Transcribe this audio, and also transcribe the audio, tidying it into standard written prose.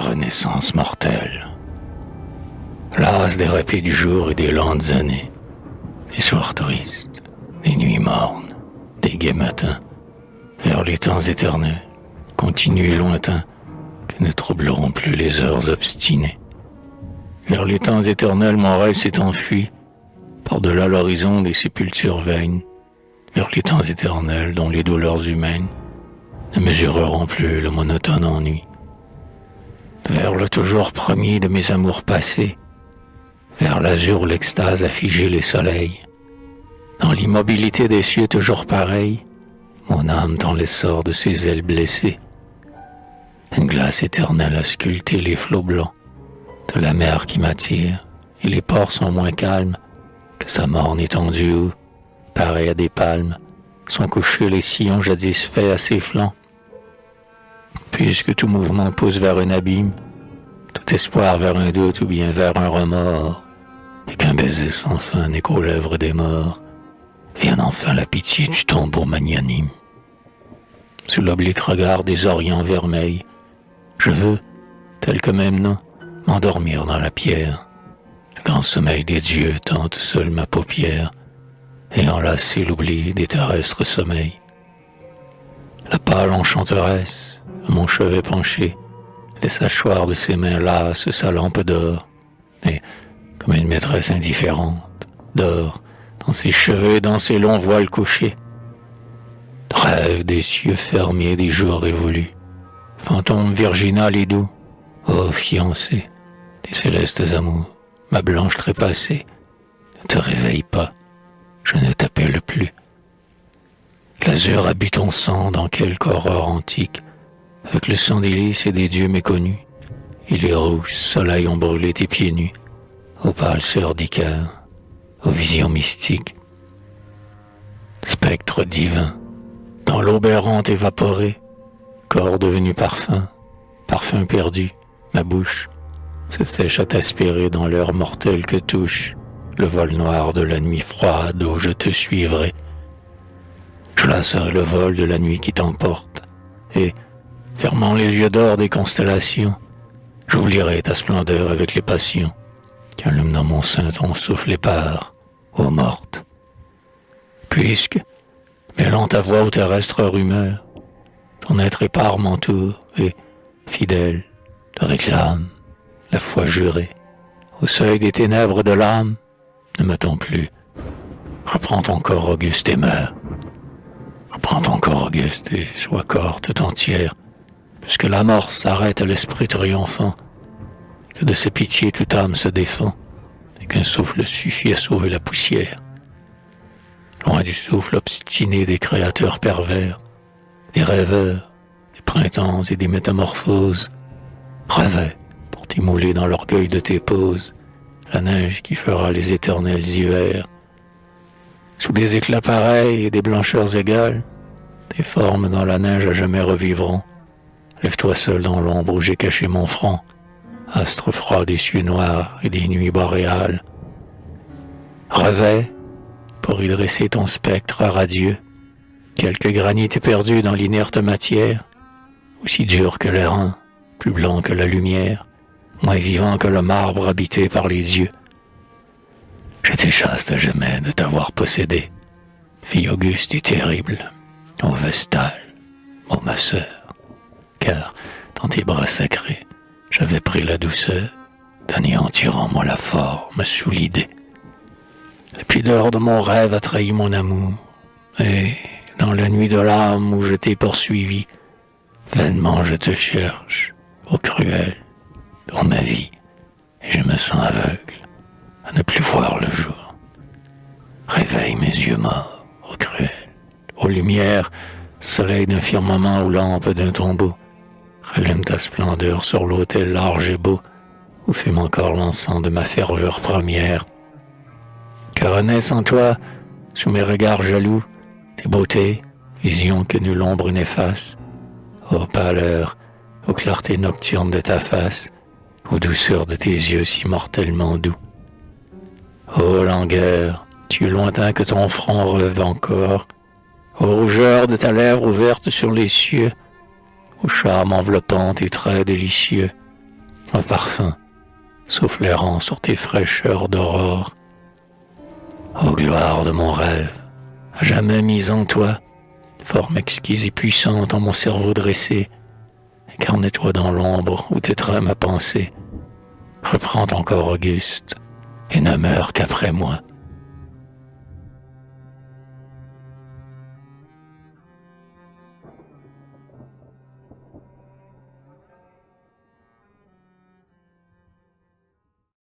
la renaissance mortelle. Las des rapides jours et des lentes années, des soirs tristes, des nuits mornes, des gais matins, vers les temps éternels, continus et lointains, que ne troubleront plus les heures obstinées. Vers les temps éternels, mon rêve s'est enfui, par-delà l'horizon des sépultures vaines, vers les temps éternels dont les douleurs humaines ne mesureront plus le monotone ennui. Vers le toujours premier de mes amours passés, vers l'azur où l'extase a figé les soleils. Dans l'immobilité des cieux toujours pareils, mon âme tend l'essor de ses ailes blessées. Une glace éternelle a sculpté les flots blancs de la mer qui m'attire, et les ports sont moins calmes que sa morne étendue où, pareil à des palmes, sont couchés les sillons jadis faits à ses flancs. Puisque tout mouvement pousse vers un abîme, tout espoir vers un doute ou bien vers un remords, et qu'un baiser sans fin n'est qu'aux lèvres des morts, vienne enfin la pitié du tombeau magnanime. Sous l'oblique regard des orients vermeils, je veux, tel que Memnon, m'endormir dans la pierre. Le grand sommeil des dieux tente seul ma paupière, et enlacer l'oubli des terrestres sommeils. La pâle enchanteresse, à mon chevet penché, laisse hachoir de ses mains lasses sa lampe d'or, et, comme une maîtresse indifférente, dort dans ses cheveux et dans ses longs voiles couchés. Rêve des cieux fermiers des jours révolus, fantôme virginal et doux, ô fiancé des célestes amours, ma blanche trépassée, ne te réveille pas, je ne t'appelle plus. L'azur a bu ton sang dans quelque aurore antique, avec le sang des lys et des dieux méconnus, et les rouges soleils ont brûlé tes pieds nus, aux pâles sœurs d'Icare, aux visions mystiques. Spectre divin, dans l'aube errante évaporée, corps devenu parfum, parfum perdu, ma bouche se sèche à t'aspirer dans l'heure mortelle que touche le vol noir de la nuit froide où je te suivrai. Je lasserai le vol de la nuit qui t'emporte, et, fermant les yeux d'or des constellations, j'oublierai ta splendeur avec les passions, qu'allume dans mon sein ton souffle épars, ô morte. Puisque, mêlant ta voix aux terrestres rumeurs, ton être épars m'entoure, et, fidèle, te réclame, la foi jurée, au seuil des ténèbres de l'âme, ne m'attends plus. Reprends ton corps auguste et meurs. Reprends ton corps auguste et sois corps tout entière, puisque la mort s'arrête à l'esprit triomphant, que de ses pitiés toute âme se défend, et qu'un souffle suffit à sauver la poussière. Loin du souffle obstiné des créateurs pervers, des rêveurs, des printemps et des métamorphoses, rêvais pour t'immouler dans l'orgueil de tes poses, la neige qui fera les éternels hivers. Sous des éclats pareils et des blancheurs égales, tes formes dans la neige à jamais revivront. Lève-toi seul dans l'ombre où j'ai caché mon front, astre froid des cieux noirs et des nuits boréales. Revêt, pour y dresser ton spectre radieux, quelque granit perdu dans l'inerte matière, aussi dur que l'airain, plus blanc que la lumière, moins vivant que le marbre habité par les dieux. J'étais chaste à jamais de t'avoir possédé, fille auguste et terrible, ô Vestale, ô ma sœur, car dans tes bras sacrés, j'avais pris la douceur d'anéantir en moi la forme sous l'idée. La pudeur de mon rêve a trahi mon amour, et dans la nuit de l'âme où je t'ai poursuivi, vainement je te cherche, ô cruel, ô ma vie, et je me sens aveugle à ne plus voir le jour. Réveille mes yeux morts, ô cruel, ô lumière, soleil d'un firmament ou lampe d'un tombeau, rallume ta splendeur sur l'autel large et beau, où fume encore l'encens de ma ferveur première. Que renaissent en toi, sous mes regards jaloux, tes beautés, visions que nulle ombre n'efface, ô pâleur, ô clarté nocturne de ta face, ô douceur de tes yeux si mortellement doux. Ô langueur, tu es lointain que ton front rêve encore, ô rougeur de ta lèvre ouverte sur les cieux, ô charme enveloppant tes traits délicieux, un parfum, soufflerant sur tes fraîcheurs d'aurore. Ô gloire de mon rêve, à jamais mise en toi, forme exquise et puissante en mon cerveau dressé, incarne-toi dans l'ombre où t'étreint ma pensée, reprends ton corps auguste, et ne meurs qu'après moi.